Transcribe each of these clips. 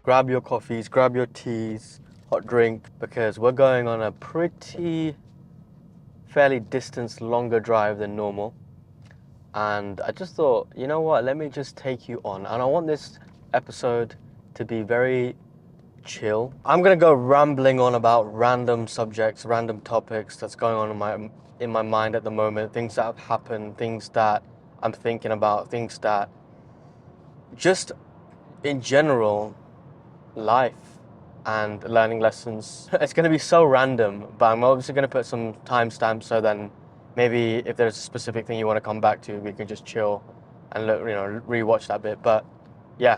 grab your coffees, grab your teas, hot drink, because we're going on a pretty fairly distance longer drive than normal. And I just thought, you know what, let me just take you on. And I want this episode to be very chill. I'm gonna go rambling on about random subjects, random topics that's going on in my mind at the moment, things that have happened, things that I'm thinking about, things that just in general, life and learning lessons. It's going to be so random, but I'm obviously going to put some timestamps so then maybe if there's a specific thing you want to come back to, we can just chill and rewatch that bit. But yeah,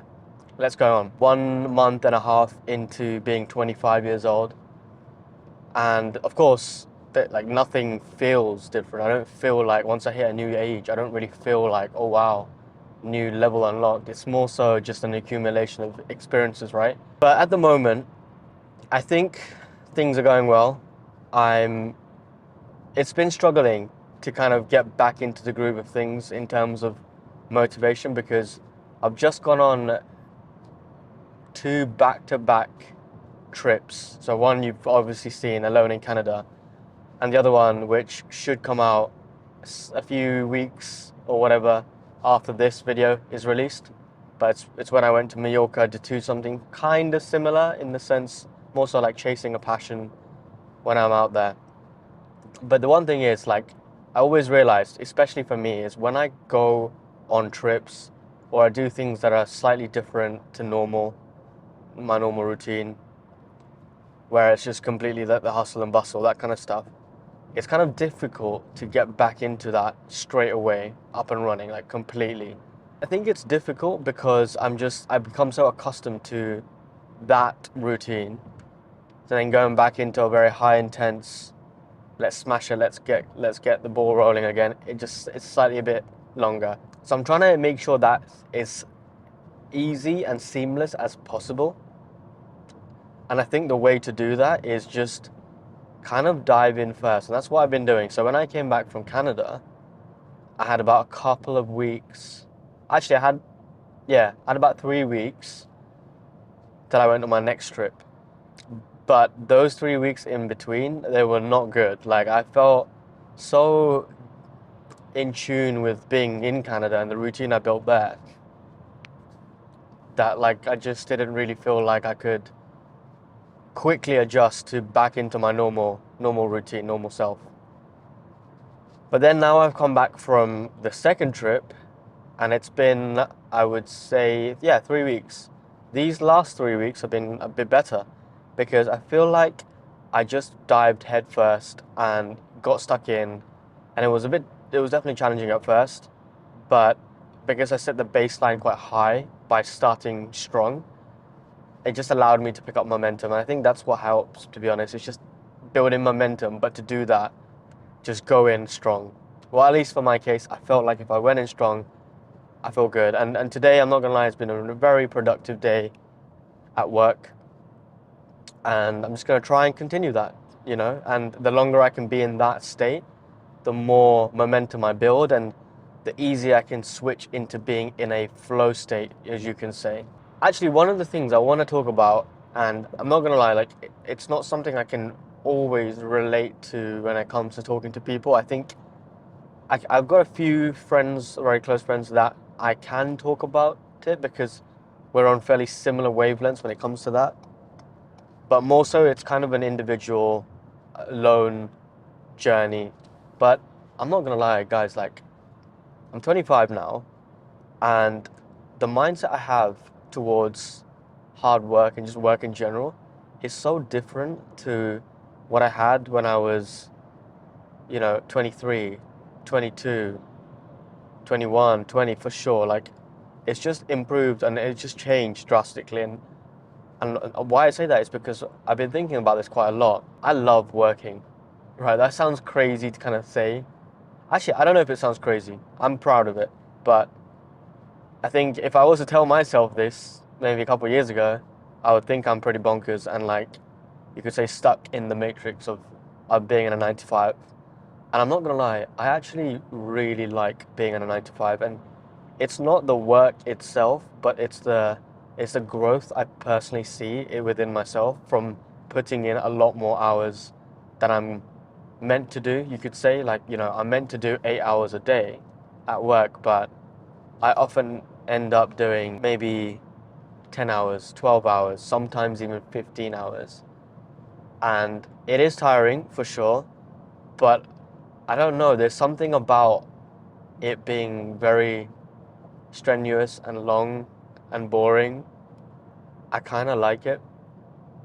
let's go on. 1 month and a half into being 25 years old, and of course, like nothing feels different. I don't feel like once I hit a new age, I don't really feel like, oh wow, new level unlocked. It's more so just an accumulation of experiences, right? But at the moment, I think things are going well. It's been struggling to kind of get back into the groove of things in terms of motivation, because I've just gone on 2 back-to-back trips. So one you've obviously seen, Alone in Canada, and the other one which should come out a few weeks or whatever after this video is released. But it's when I went to Mallorca to do something kind of similar, in the sense more so like chasing a passion when I'm out there. But the one thing is, like, I always realized, especially for me, is when I go on trips or I do things that are slightly different to my normal routine, where it's just completely the hustle and bustle, that kind of stuff, it's kind of difficult to get back into that straight away, up and running, like completely. I think it's difficult because I've become so accustomed to that routine. So then going back into a very high intense, let's smash it, let's get the ball rolling again, it's slightly a bit longer. So I'm trying to make sure that it's easy and seamless as possible. And I think the way to do that is just kind of dive in first. And that's what I've been doing. So when I came back from Canada, I had about a couple of weeks. Actually, I had about 3 weeks till I went on my next trip. But those 3 weeks in between, they were not good. Like, I felt so in tune with being in Canada and the routine I built there that, like, I just didn't really feel like I could quickly adjust to back into my normal routine, normal self. But then now I've come back from the second trip, and it's been, I would say, 3 weeks. These last 3 weeks have been a bit better, because I feel like I just dived headfirst and got stuck in, and it was definitely challenging at first, but because I set the baseline quite high by starting strong, it just allowed me to pick up momentum. And I think that's what helps, to be honest. It's just building momentum, but to do that, just go in strong. Well, at least for my case, I felt like if I went in strong, I feel good. And today, I'm not gonna lie, it's been a very productive day at work. And I'm just gonna try and continue that, and the longer I can be in that state, the more momentum I build, and the easier I can switch into being in a flow state, as you can say. Actually, one of the things I want to talk about, and I'm not going to lie, like, it's not something I can always relate to when it comes to talking to people. I think I've got a few friends, very close friends, that I can talk about it because we're on fairly similar wavelengths when it comes to that. But more so, it's kind of an individual, lone journey. But I'm not going to lie, guys, like, I'm 25 now, and the mindset I have towards hard work and just work in general is so different to what I had when I was, 23, 22, 21, 20 for sure. Like, it's just improved and it's just changed drastically. And why I say that is because I've been thinking about this quite a lot. I love working, right? That sounds crazy to kind of say. Actually, I don't know if it sounds crazy. I'm proud of it, but I think if I was to tell myself this maybe a couple of years ago, I would think I'm pretty bonkers and, like, you could say stuck in the matrix of being in a 9 to 5. And I'm not gonna lie, I actually really like being in a 9 to 5, and it's not the work itself, but it's It's the growth I personally see within myself from putting in a lot more hours than I'm meant to do, you could say. Like, I'm meant to do 8 hours a day at work, but I often end up doing maybe 10 hours, 12 hours, sometimes even 15 hours. And it is tiring for sure, but I don't know, there's something about it being very strenuous and long and boring. I kind of like it.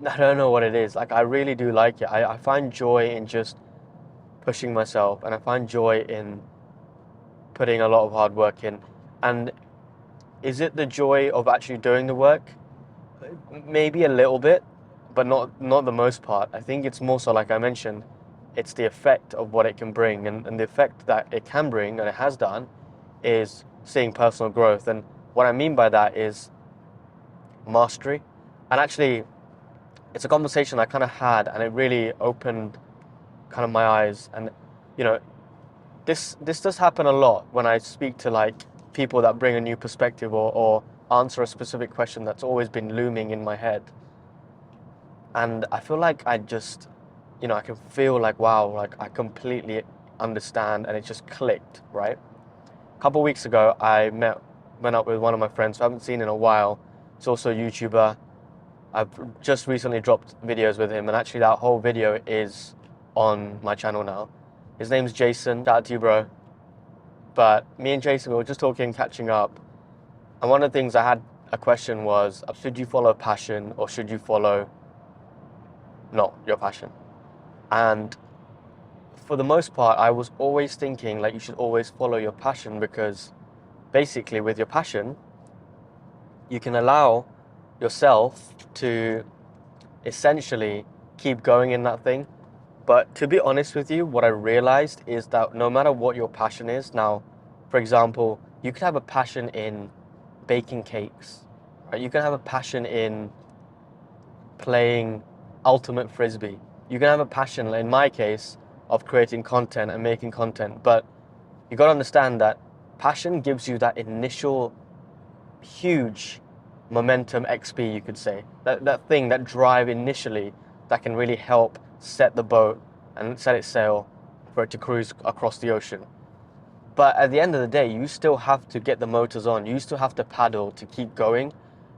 I don't know what it is. Like, I really do like it. I find joy in just pushing myself, and I find joy in putting a lot of hard work in. And is it the joy of actually doing the work? Maybe a little bit, but not the most part. I think it's more so, like I mentioned, it's the effect of what it can bring, and the effect that it can bring, and it has done, is seeing personal growth. And what I mean by that is mastery. And actually, it's a conversation I kind of had, and it really opened kind of my eyes. And you know, this does happen a lot when I speak to like people that bring a new perspective, or answer a specific question that's always been looming in my head. And I feel like I just, I can feel like, wow, like I completely understand, and it just clicked, right? A couple of weeks ago, went up with one of my friends who I haven't seen in a while. He's also a YouTuber. I've just recently dropped videos with him, and actually that whole video is on my channel now. His name's Jason. Shout out to you, bro. But me and Jason, we were just talking, catching up. And one of the things I had a question was, should you follow passion, or should you follow not your passion? And for the most part, I was always thinking like you should always follow your passion, because basically with your passion, you can allow yourself to essentially keep going in that thing. But to be honest with you, what I realized is that no matter what your passion is, now, for example, you could have a passion in baking cakes, right? You can have a passion in playing ultimate frisbee. You can have a passion, in my case, of creating content and making content. But you got to understand that passion gives you that initial huge momentum XP, you could say. That thing, that drive initially, that can really help set the boat and set it sail for it to cruise across the ocean. But at the end of the day, you still have to get the motors on. You still have to paddle to keep going.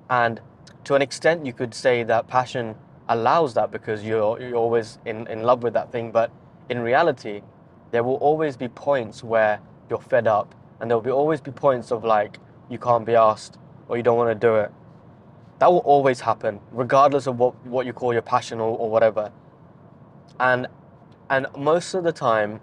And to an extent, you could say that passion allows that, because you're always in love with that thing. But in reality, there will always be points where you're fed up, and there will always be points of like, you can't be asked, or you don't want to do it. That will always happen, regardless of what you call your passion, or whatever. And most of the time,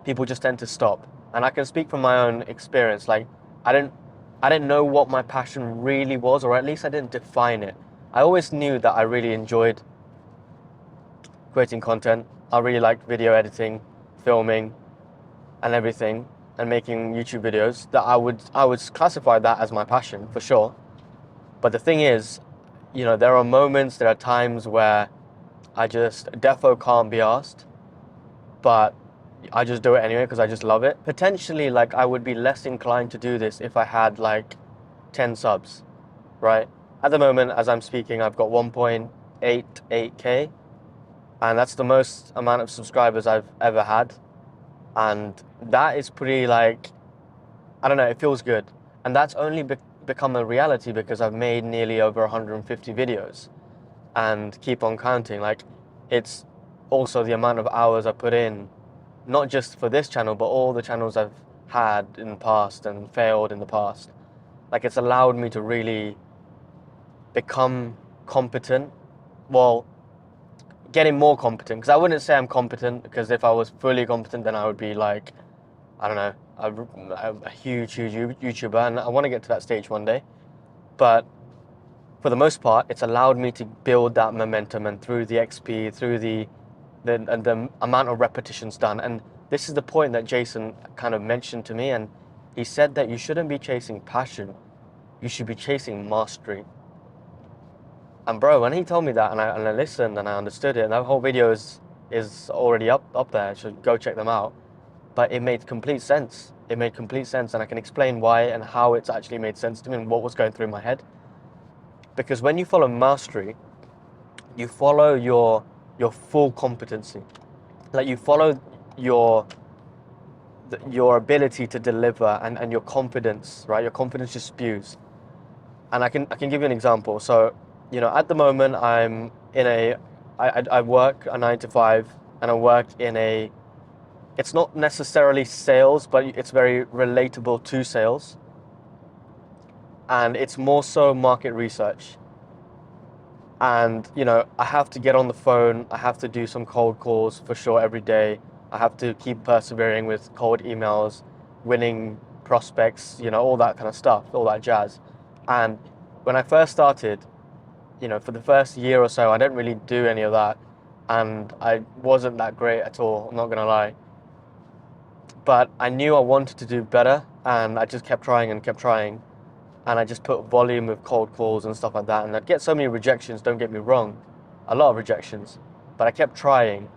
people just tend to stop. And I can speak from my own experience. Like, I didn't know what my passion really was, or at least I didn't define it. I always knew that I really enjoyed creating content. I really liked video editing, filming, and everything, and making YouTube videos. That I would classify that as my passion for sure. But the thing is, there are moments, there are times where I just defo can't be asked, but I just do it anyway because I just love it. Potentially, like, I would be less inclined to do this if I had like 10 subs, right? At the moment, as I'm speaking, I've got 1.88k, and that's the most amount of subscribers I've ever had. And that is pretty, like, I don't know, it feels good. And that's only become a reality because I've made nearly over 150 videos and keep on counting. Like, it's also the amount of hours I put in, not just for this channel, but all the channels I've had in the past and failed in the past. Like, it's allowed me to really become competent. Well, getting more competent, because I wouldn't say I'm competent, because if I was fully competent, then I would be like, I don't know, a huge YouTuber, and I want to get to that stage one day. But for the most part, it's allowed me to build that momentum, and through the XP, through the amount of repetitions done. And this is the point that Jason kind of mentioned to me, and he said that you shouldn't be chasing passion, you should be chasing mastery. And bro, when he told me that, and I listened and I understood it, and that whole video is already up there, so go check them out. But it made complete sense. It made complete sense, and I can explain why and how it's actually made sense to me and what was going through my head. Because when you follow mastery, you follow your full competency. Like you follow your your ability to deliver and your confidence, right? Your confidence just spews. And I can give you an example. So, at the moment I'm in I work a 9 to 5, and I work in it's not necessarily sales, but it's very relatable to sales. And it's more so market research. And, I have to get on the phone. I have to do some cold calls for sure every day. I have to keep persevering with cold emails, winning prospects, all that kind of stuff, all that jazz. And when I first started, for the first year or so, I didn't really do any of that. And I wasn't that great at all, I'm not going to lie. But I knew I wanted to do better, and I just kept trying and kept trying. And I just put volume of cold calls and stuff like that. And I'd get so many rejections, don't get me wrong, a lot of rejections. But I kept trying.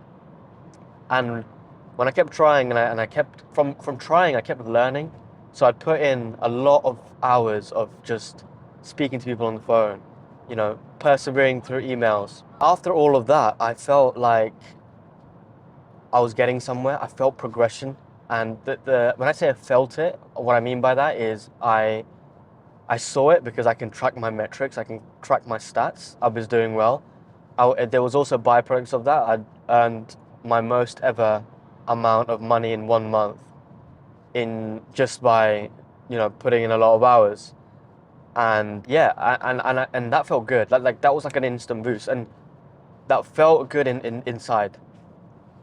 And when I kept trying and I kept, from trying, I kept learning. So I'd put in a lot of hours of just speaking to people on the phone, persevering through emails. After all of that, I felt like I was getting somewhere. I felt progression. And when I say I felt it, what I mean by that is I saw it because I can track my metrics, I can track my stats. I was doing well. There was also byproducts of that. I'd earned my most ever amount of money in 1 month in just by, putting in a lot of hours. And yeah, and that felt good. Like that was like an instant boost, and that felt good inside.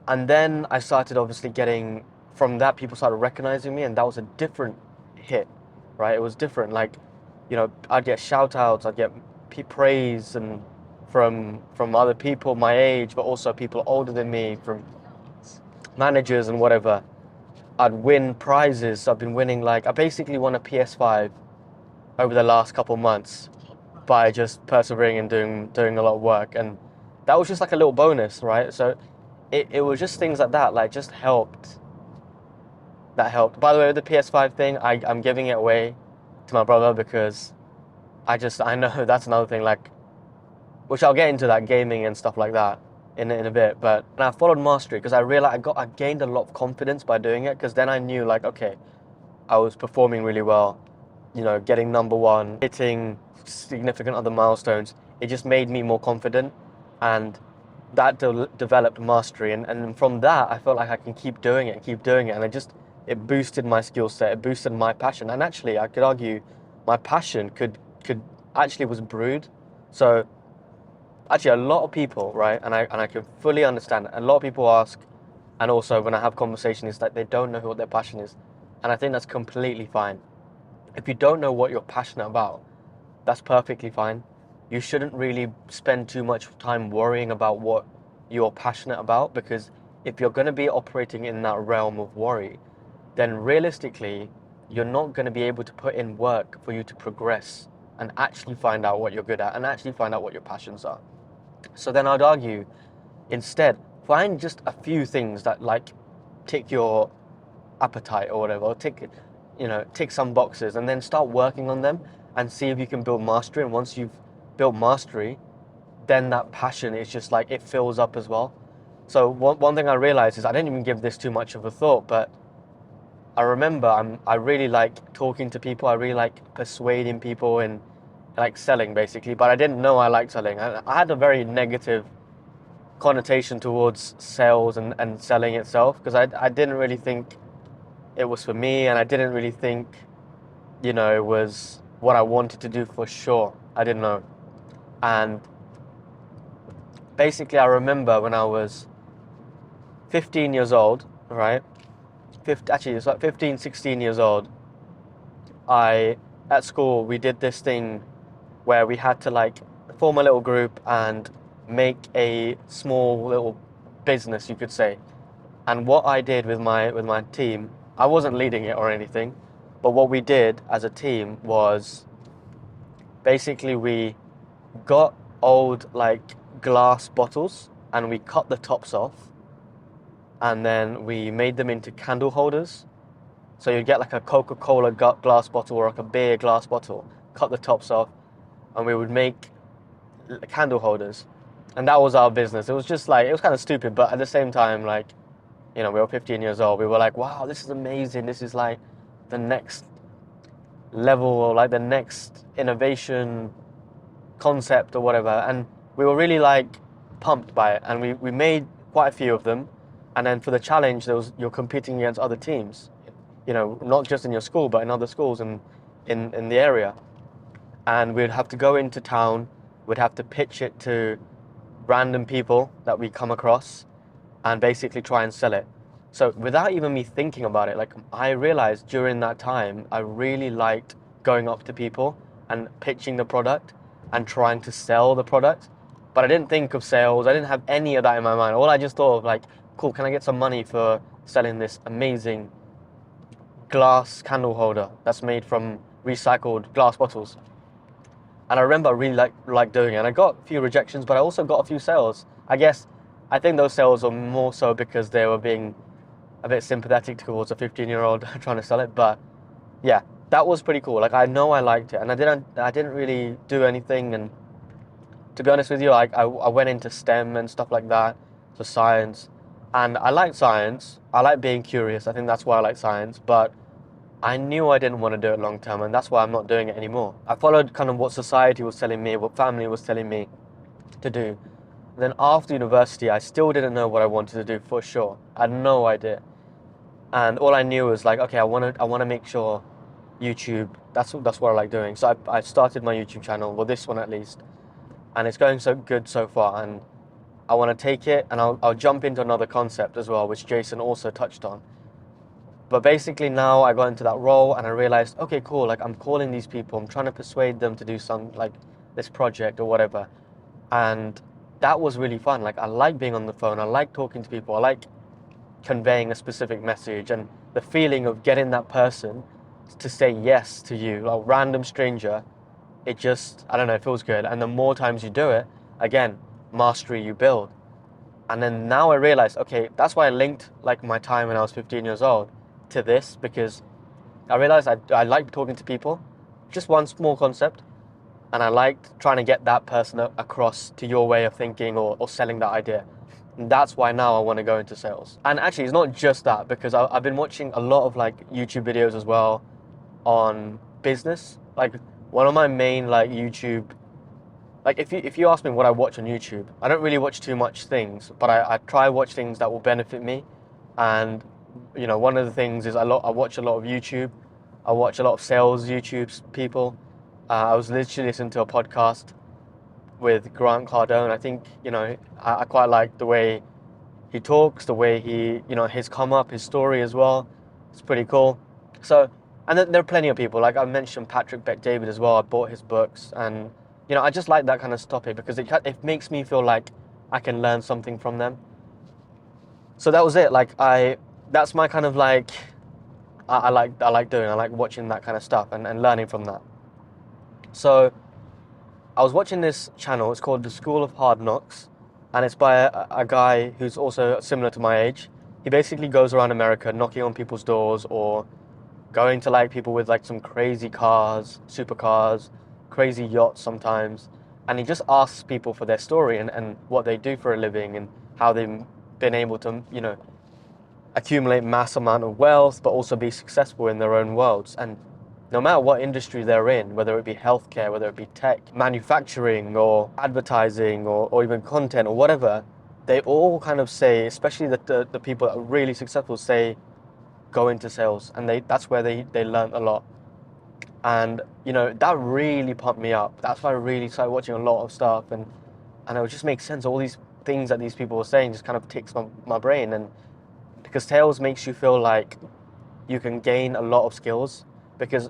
And then I started obviously getting, from that, people started recognizing me, and that was a different hit, right? It was different. Like, I'd get shout outs, I'd get praise and from other people my age, but also people older than me, from managers and whatever. I'd win prizes. I've been winning, like, I basically won a PS5 over the last couple months by just persevering and doing a lot of work. And that was just like a little bonus, right? So it was just things like that, like, just helped. That helped. By the way, with the PS5 thing, I'm giving it away to my brother because I know that's another thing, like, which I'll get into, that gaming and stuff like that in a bit. But I followed mastery because I realized I gained a lot of confidence by doing it, because then I knew, like, okay, I was performing really well, getting number one, hitting significant other milestones. It just made me more confident, and that developed mastery. And from that, I felt like I can keep doing it, and it boosted my skill set, it boosted my passion. And actually, I could argue my passion could actually was brewed. So actually, a lot of people, right, and I can fully understand, a lot of people ask, and also when I have conversations, it's like they don't know what their passion is. And I think that's completely fine. If you don't know what you're passionate about, that's perfectly fine. You shouldn't really spend too much time worrying about what you're passionate about, because if you're going to be operating in that realm of worry, then realistically, you're not going to be able to put in work for you to progress and actually find out what you're good at and actually find out what your passions are. So then I'd argue, instead, find just a few things that, like, tick your appetite or whatever, or tick some boxes, and then start working on them and see if you can build mastery. And once you've built mastery, then that passion is just like, it fills up as well. So one thing I realized is I didn't even give this too much of a thought, but I remember I really like talking to people. I really like persuading people and like selling, basically. But I didn't know I liked selling. I had a very negative connotation towards sales and selling itself, because I didn't really think it was for me, and I didn't really think, it was what I wanted to do for sure. I didn't know. And basically, I remember when I was 15 years old, right? Actually, it's like 15, 16 years old. At school, we did this thing where we had to, like, form a little group and make a small little business, you could say. And what I did with my team, I wasn't leading it or anything, but what we did as a team was basically we got old, like, glass bottles, and we cut the tops off, and then we made them into candle holders. So you'd get like a Coca-Cola glass bottle or like a beer glass bottle, cut the tops off, and we would make candle holders, and that was our business. It was just like, it was kind of stupid, but at the same time, like, we were 15 years old. We were like, wow, this is amazing. This is like the next level, or like the next innovation concept or whatever. And we were really like pumped by it. And we made quite a few of them. And then for the challenge, you're competing against other teams, not just in your school, but in other schools in the area. And we'd have to go into town. We'd have to pitch it to random people that we come across and basically try and sell it. So without even me thinking about it, like, I realized during that time, I really liked going up to people and pitching the product and trying to sell the product. But I didn't think of sales. I didn't have any of that in my mind. All I just thought of, like, cool, can I get some money for selling this amazing glass candle holder that's made from recycled glass bottles? And I remember I really like doing it. And I got a few rejections, but I also got a few sales. I think those sales were more so because they were being a bit sympathetic towards a 15-year-old trying to sell it. But yeah, that was pretty cool. Like, I know I liked it, and I didn't really do anything. And to be honest with you, I went into STEM and stuff like that, so science. And I like science. I like being curious. I think that's why I like science. But I knew I didn't want to do it long term, and that's why I'm not doing it anymore. I followed kind of what society was telling me, what family was telling me to do. And then after university, I still didn't know what I wanted to do for sure. I had no idea. And all I knew was like, okay, I want to make sure YouTube, that's what I like doing. So I started my YouTube channel, well, this one at least, and it's going so good so far. And I want to take it, and I'll jump into another concept as well, which Jason also touched on. But basically now I got into that role and I realized, okay, cool, like, I'm calling these people, I'm trying to persuade them to do some, like, this project or whatever. And that was really fun. Like, I like being on the phone, I like talking to people, I like conveying a specific message, and the feeling of getting that person to say yes to you, like a random stranger, it just, I don't know, it feels good. And the more times you do it, again, mastery you build. And then now I realized, okay, that's why I linked like my time when I was 15 years old to this, because I realized I like talking to people, just one small concept, and I liked trying to get that person across to your way of thinking or selling that idea. And that's why now I want to go into sales. And actually, it's not just that, because I've been watching a lot of like YouTube videos as well on business. Like, one of my main like YouTube, like if you ask me what I watch on YouTube, I don't really watch too much things, but I try watch things that will benefit me. And one of the things is I watch a lot of YouTube. I watch a lot of sales YouTube people. I was literally listening to a podcast with Grant Cardone. I think, I quite like the way he talks, the way he, his come up, his story as well. It's pretty cool. So, and then there are plenty of people, like I mentioned Patrick Bet-David as well. I bought his books, and, I just like that kind of topic because it makes me feel like I can learn something from them. So that was it. Like, that's my kind of like, I like watching that kind of stuff and learning from that. So I was watching this channel, it's called The School of Hard Knocks, and it's by a guy who's also similar to my age. He basically goes around America knocking on people's doors, or going to like people with like some crazy cars, supercars, crazy yachts sometimes, and he just asks people for their story and what they do for a living and how they've been able to, accumulate mass amount of wealth, but also be successful in their own worlds. And no matter what industry they're in, whether it be healthcare, whether it be tech, manufacturing, or advertising, or even content, or whatever, they all kind of say, especially the people that are really successful, say, go into sales. And that's where they learn a lot. And, that really pumped me up. That's why I really started watching a lot of stuff. And it would just make sense. All these things that these people were saying just kind of ticks my brain. And because sales makes you feel like you can gain a lot of skills. Because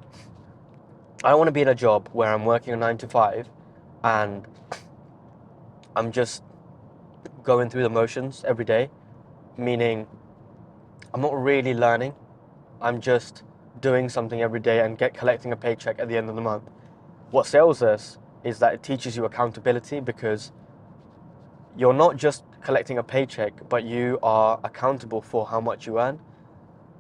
I don't want to be in a job where I'm working a 9 to 5 and I'm just going through the motions every day, meaning I'm not really learning. I'm just doing something every day and collecting a paycheck at the end of the month. What sales is that it teaches you accountability, because you're not just collecting a paycheck, but you are accountable for how much you earn,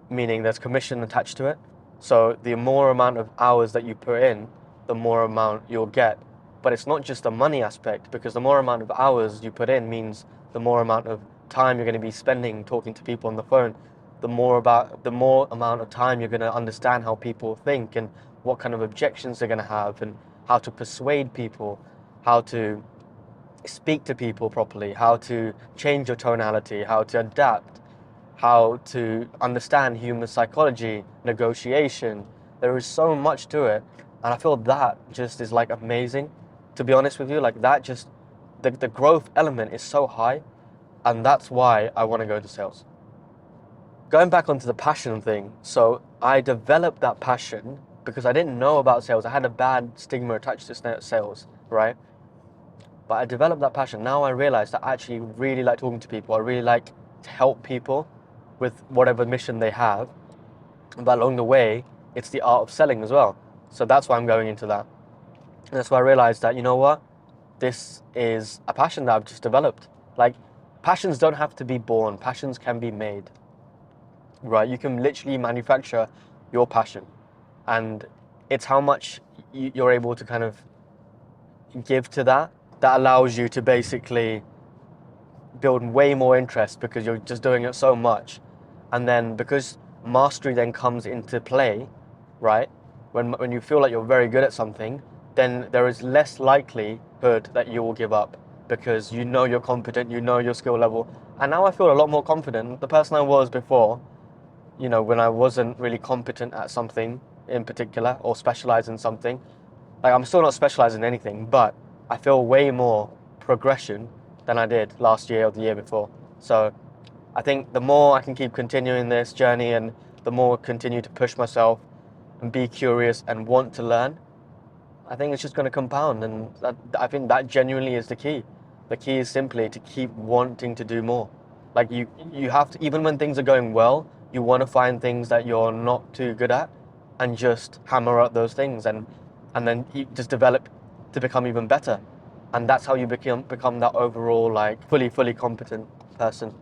meaning there's commission attached to it. So the more amount of hours that you put in, the more amount you'll get. But it's not just the money aspect, because the more amount of hours you put in means the more amount of time you're going to be spending talking to people on the phone, the more amount of time you're going to understand how people think and what kind of objections they're going to have, and how to persuade people, how to speak to people properly, how to change your tonality, how to adapt, how to understand human psychology, negotiation. There is so much to it, and I feel that just is like amazing. To be honest with you, like that just the growth element is so high, and that's why I want to go to sales. Going back onto the passion thing, so I developed that passion because I didn't know about sales. I had a bad stigma attached to sales, right? But I developed that passion. Now I realize that I actually really like talking to people. I really like to help people with whatever mission they have. But along the way, it's the art of selling as well. So that's why I'm going into that. And that's why I realized that, you know what? This is a passion that I've just developed. Like, passions don't have to be born. Passions can be made, right? You can literally manufacture your passion. And it's how much you're able to kind of give to that allows you to basically build way more interest, because you're just doing it so much. And then because mastery then comes into play, right? When you feel like you're very good at something, then there is less likelihood that you will give up, because you know you're competent, you know your skill level. And now I feel a lot more confident. The person I was before, you know, when I wasn't really competent at something in particular or specialized in something, like I'm still not specialized in anything, but I feel way more progression than I did last year or the year before. So I think the more I can keep continuing this journey, and the more I continue to push myself and be curious and want to learn, I think it's just going to compound. And I think that genuinely is the key. The key is simply to keep wanting to do more. Like you have to, even when things are going well, you want to find things that you're not too good at and just hammer out those things, and then you just develop to become even better. And that's how you become that overall like fully competent person.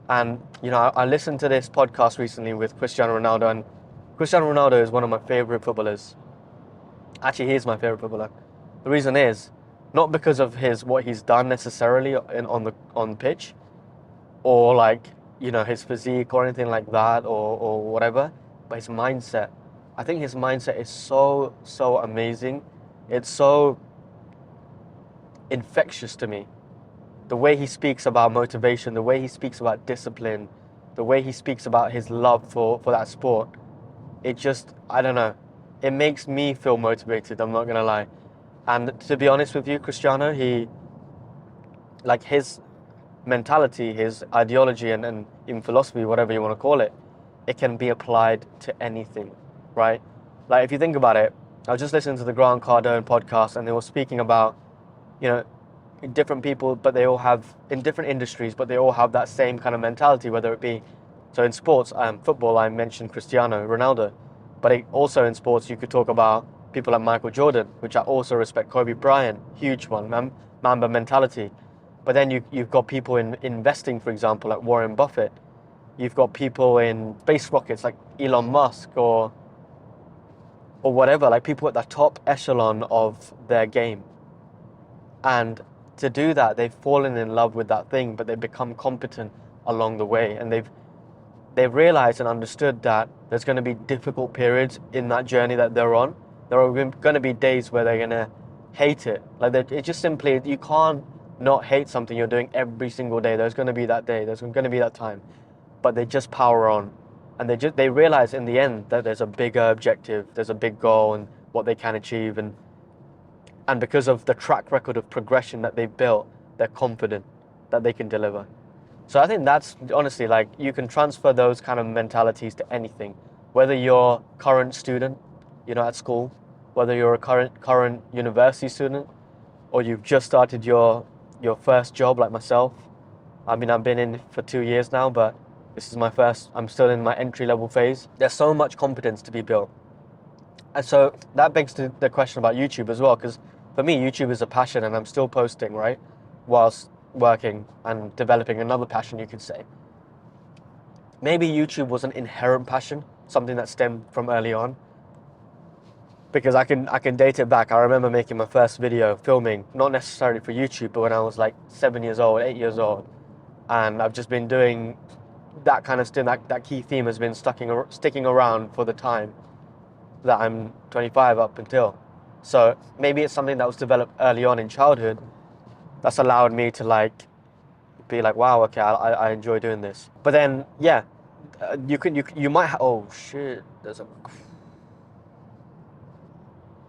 And you know, I listened to this podcast recently with Cristiano Ronaldo, and Cristiano Ronaldo is one of my favorite footballers. Actually, he is my favorite footballer. The reason is not because of what he's done necessarily on pitch, or like, you know, his physique or anything like that, or whatever, but his mindset. I think his mindset is so amazing. It's so infectious to me. The way he speaks about motivation, the way he speaks about discipline, the way he speaks about his love for that sport, it just, I don't know, it makes me feel motivated, I'm not gonna lie. And to be honest with you, Cristiano, his mentality, his ideology, and even philosophy, whatever you want to call it, it can be applied to anything, right? Like if you think about it, I was just listening to the Grant Cardone podcast, and they were speaking about, you know, different people, but they all have, in different industries, but they all have that same kind of mentality, whether it be, so in sports, football, I mentioned Cristiano Ronaldo, but also in sports, you could talk about people like Michael Jordan, which I also respect, Kobe Bryant, huge one, Mamba mentality. But then you've got people in investing, for example, like Warren Buffett. You've got people in space rockets like Elon Musk or whatever, like people at the top echelon of their game. And to do that, they've fallen in love with that thing, but they've become competent along the way. And they've realized and understood that there's going to be difficult periods in that journey that they're on. There are going to be days where they're going to hate it. Like it's just simply, you can't not hate something you're doing every single day. There's going to be that day. There's going to be that time. But they just power on. And they realize in the end that there's a bigger objective. There's a big goal and what they can achieve. And because of the track record of progression that they've built, they're confident that they can deliver. So I think that's honestly, like, you can transfer those kind of mentalities to anything. Whether you're a current student, you know, at school, whether you're a current university student, or you've just started your first job like myself. I mean, I've been in for 2 years now, but this is my first, I'm still in my entry-level phase. There's so much competence to be built. And so that begs to the question about YouTube as well, because for me, YouTube is a passion, and I'm still posting, right? Whilst working and developing another passion, you could say. Maybe YouTube was an inherent passion, something that stemmed from early on. because I can date it back. I remember making my first video, filming, not necessarily for YouTube, but when I was like 7 years old, 8 years old, and I've just been doing that kind of stuff. That key theme has been sticking around for the time that I'm 25 up until. So maybe it's something that was developed early on in childhood that's allowed me to like be like, wow, okay, I enjoy doing this. But then, yeah, you might oh shit,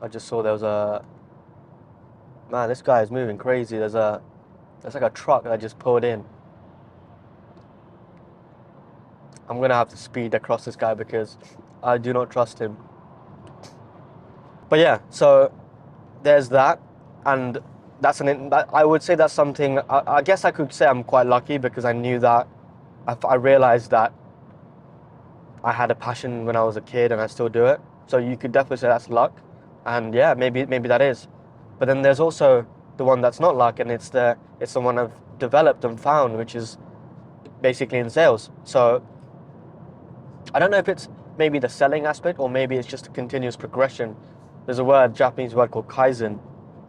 I just saw there was a, man, this guy is moving crazy. There's like a truck that just pulled in. I'm gonna have to speed across this guy because I do not trust him. But yeah, so there's that, and I would say that's something. I guess I could say I'm quite lucky because I knew that. I realized that I had a passion when I was a kid, and I still do it. So you could definitely say that's luck, and yeah, maybe that is. But then there's also the one that's not luck, and it's the one I've developed and found, which is basically in sales. So I don't know if it's maybe the selling aspect or maybe it's just a continuous progression. There's a Japanese word called Kaizen.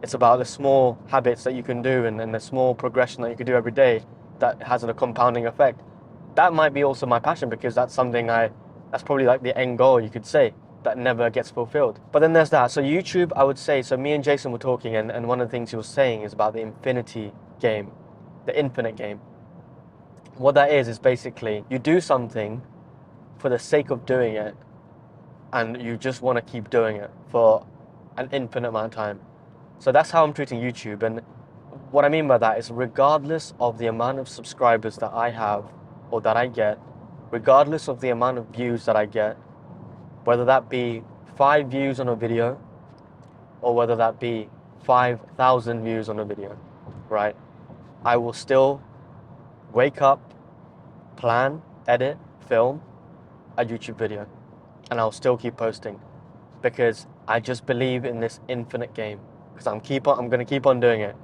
It's about the small habits that you can do and the small progression that you can do every day that has a compounding effect. That might be also my passion because that's something that's probably like the end goal, you could say, that never gets fulfilled. But then there's that. So YouTube, I would say, so me and Jason were talking and one of the things he was saying is about the infinity game, the infinite game. What that is basically you do something for the sake of doing it and you just want to keep doing it for an infinite amount of time. So that's how I'm treating YouTube. And what I mean by that is regardless of the amount of subscribers that I have or that I get, regardless of the amount of views that I get, whether that be 5 views on a video or whether that be 5,000 views on a video, right? I will still wake up, plan, edit, film a YouTube video, and I'll still keep posting because I just believe in this infinite game. Because I'm going to keep on doing it.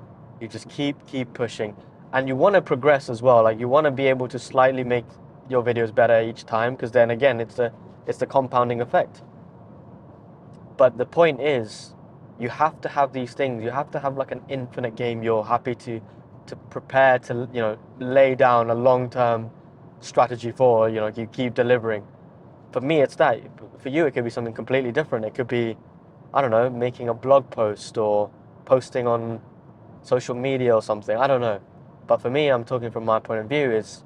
You just keep pushing, and you want to progress as well. Like you want to be able to slightly make your videos better each time, because then again, it's the compounding effect. But the point is, you have to have these things. You have to have like an infinite game. You're happy to prepare to lay down a long-term strategy for. You keep delivering. For me, it's that. For you, it could be something completely different. It could be, I don't know, making a blog post or posting on social media or something. I don't know. But for me, I'm talking from my point of view, is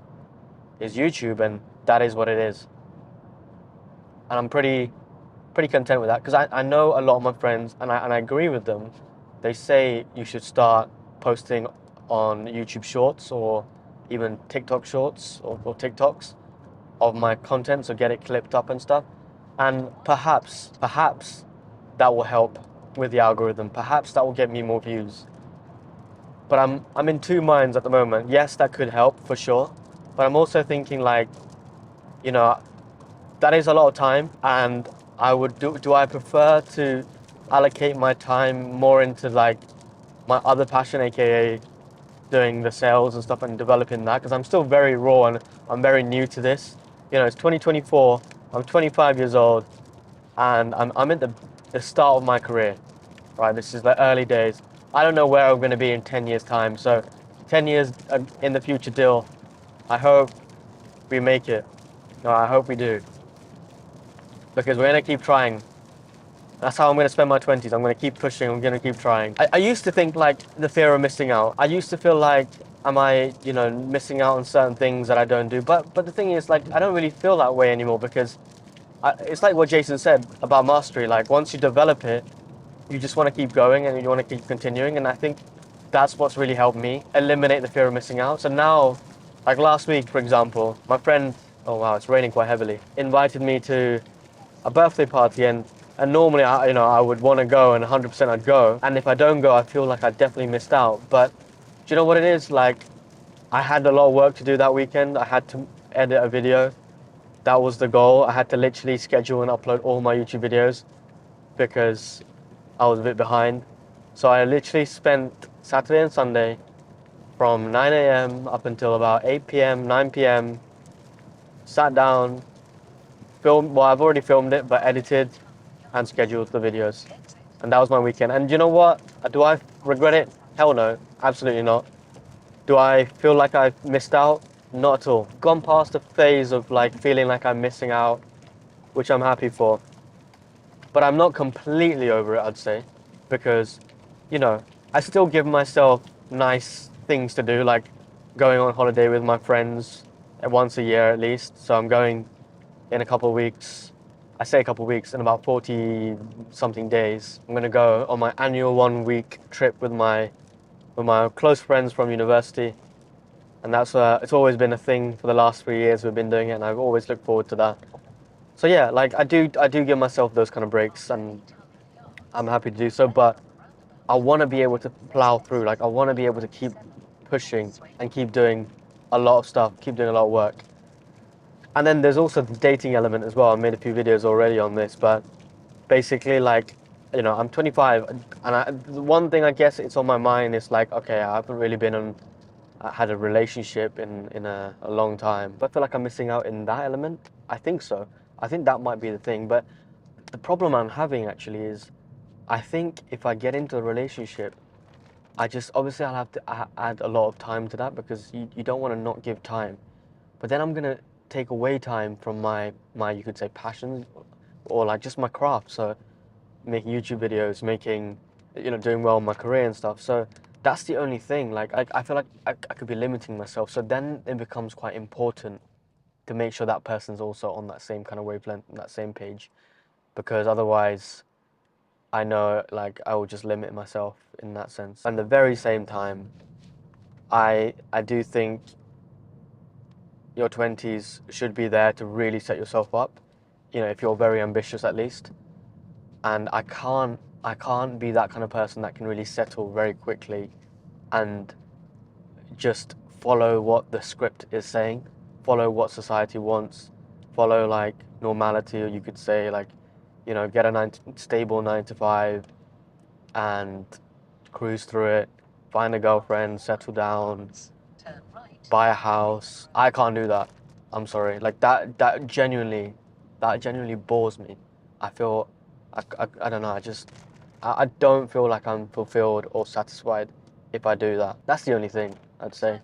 YouTube, and that is what it is. And I'm pretty content with that because I know a lot of my friends, and I agree with them. They say you should start posting on YouTube Shorts or even TikTok Shorts or TikToks of my content, so get it clipped up and stuff. And perhaps that will help with the algorithm. Perhaps that will get me more views. But I'm in two minds at the moment. Yes, that could help for sure. But I'm also thinking like, that is a lot of time, and I would do I prefer to allocate my time more into like my other passion, aka doing the sales and stuff and developing that, because I'm still very raw and I'm very new to this. It's 2024, I'm 25 years old, and I'm at the start of my career, right? This is the early days. I don't know where I'm going to be in 10 years time, so 10 years in the future, Dill, I hope we make it. No, I hope we do, because we're going to keep trying. That's how I'm going to spend my 20s. I'm going to keep pushing. I'm going to keep trying. I used to think like the fear of missing out. I used to feel like, am I, missing out on certain things that I don't do? But the thing is, like, I don't really feel that way anymore, because it's like what Jason said about mastery. Like, once you develop it, you just want to keep going and you want to keep continuing. And I think that's what's really helped me eliminate the fear of missing out. So now, like last week, for example, my friend, oh wow, it's raining quite heavily, invited me to a birthday party, and normally I would want to go, and 100% I'd go. And if I don't go, I feel like I definitely missed out. But do you know what it is? Like, I had a lot of work to do that weekend. I had to edit a video. That was the goal. I had to literally schedule and upload all my YouTube videos because I was a bit behind. So I literally spent Saturday and Sunday from 9 a.m. up until about 8 p.m., 9 p.m., sat down, filmed. Well, I've already filmed it, but edited, and scheduled the videos. And that was my weekend. And you know what? Do I regret it? Hell no, absolutely not. Do I feel like I've missed out? Not at all. Gone past the phase of like feeling like I'm missing out, which I'm happy for. But I'm not completely over it, I'd say, because, you know, I still give myself nice things to do, like going on holiday with my friends once a year at least. So I'm going in a couple of weeks. I say a couple of weeks, in about 40 something days. I'm going to go on my annual 1 week trip with my close friends from university. And that's it's always been a thing for the last 3 years we've been doing it, and I've always looked forward to that. So yeah, like I do give myself those kind of breaks, and I'm happy to do so, but I want to be able to plow through. Like I want to be able to keep pushing and keep doing a lot of stuff, keep doing a lot of work. And then there's also the dating element as well. I made a few videos already on this, but basically, like, you know, I'm 25, and the one thing I guess it's on my mind is like, okay, I haven't really had a relationship in a long time, but I feel like I'm missing out in that element. I think so. I think that might be the thing, but the problem I'm having actually is I think if I get into a relationship, I just obviously I'll have to add a lot of time to that, because you don't want to not give time. But then I'm gonna take away time from my you could say passions, or like just my craft. So making YouTube videos, making, you know, doing well in my career and stuff. So that's the only thing. Like I feel like I could be limiting myself. So then it becomes quite important to make sure that person's also on that same kind of wavelength, that same page, because otherwise I know like I will just limit myself in that sense. And at the very same time, I do think your 20s should be there to really set yourself up, you know, if you're very ambitious at least. And I can't be that kind of person that can really settle very quickly and just follow what the script is saying, follow what society wants, follow like normality, or you could say like, you know, get a stable 9 to 5 and cruise through it, find a girlfriend, settle down, buy a house. I can't do that. I'm sorry. Like that genuinely bores me. I feel, I don't know. I don't feel like I'm fulfilled or satisfied if I do that. That's the only thing I'd say.